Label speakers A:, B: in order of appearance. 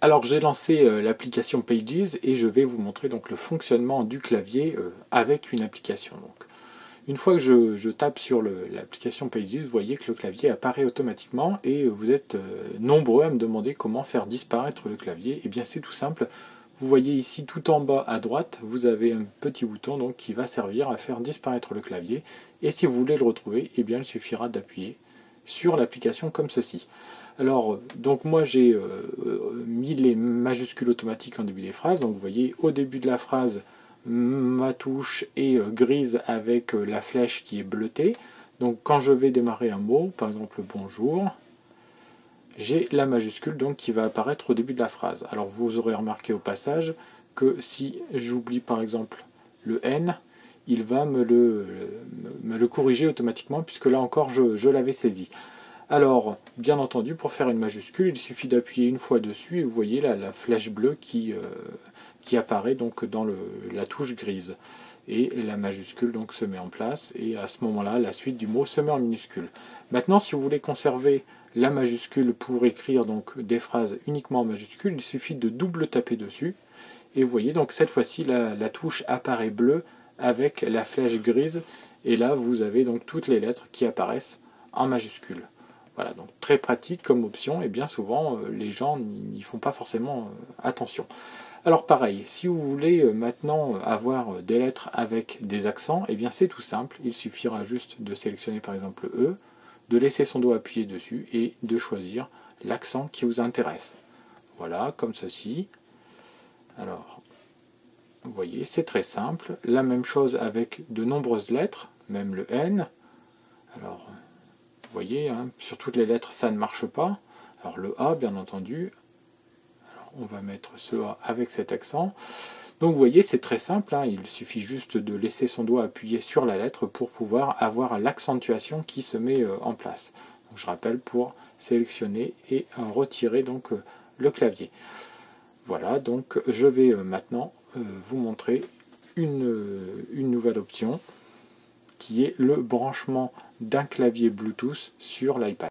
A: Alors j'ai lancé l'application Pages et je vais vous montrer donc le fonctionnement du clavier avec une application. Donc, une fois que je tape sur l'application Pages, vous voyez que le clavier apparaît automatiquement et vous êtes nombreux à me demander comment faire disparaître le clavier. Et bien c'est tout simple. Vous voyez ici tout en bas à droite, vous avez un petit bouton donc, qui va servir à faire disparaître le clavier. Et si vous voulez le retrouver, eh bien il suffira d'appuyer sur l'application comme ceci. Alors, donc moi j'ai mis les majuscules automatiques en début des phrases. Donc vous voyez au début de la phrase, ma touche est grise avec la flèche qui est bleutée. Donc quand je vais démarrer un mot, par exemple bonjour, j'ai la majuscule donc qui va apparaître au début de la phrase. Alors vous aurez remarqué au passage que si j'oublie par exemple le N, il va me le corriger automatiquement puisque là encore je l'avais saisi. Alors, bien entendu, pour faire une majuscule, il suffit d'appuyer une fois dessus et vous voyez là, la flèche bleue qui apparaît donc dans la touche grise. Et la majuscule donc se met en place et à ce moment-là, la suite du mot se met en minuscule. Maintenant, si vous voulez conserver la majuscule pour écrire donc des phrases uniquement en majuscule, il suffit de double taper dessus. Et vous voyez donc cette fois-ci, la touche apparaît bleue avec la flèche grise. Et là, vous avez donc toutes les lettres qui apparaissent en majuscule. Voilà, donc très pratique comme option et bien souvent les gens n'y font pas forcément attention. Alors pareil, si vous voulez maintenant avoir des lettres avec des accents, eh bien c'est tout simple, il suffira juste de sélectionner par exemple E, de laisser son doigt appuyé dessus et de choisir l'accent qui vous intéresse. Voilà, comme ceci. Alors, vous voyez, c'est très simple. La même chose avec de nombreuses lettres, même le N. Alors, vous voyez, hein, sur toutes les lettres, ça ne marche pas. Alors le A, bien entendu, alors, on va mettre ce A avec cet accent. Donc vous voyez, c'est très simple, hein, il suffit juste de laisser son doigt appuyé sur la lettre pour pouvoir avoir l'accentuation qui se met en place. Donc, je rappelle, pour sélectionner et retirer donc, le clavier. Voilà, donc je vais maintenant vous montrer une nouvelle option qui est le branchement d'un clavier Bluetooth sur l'iPad.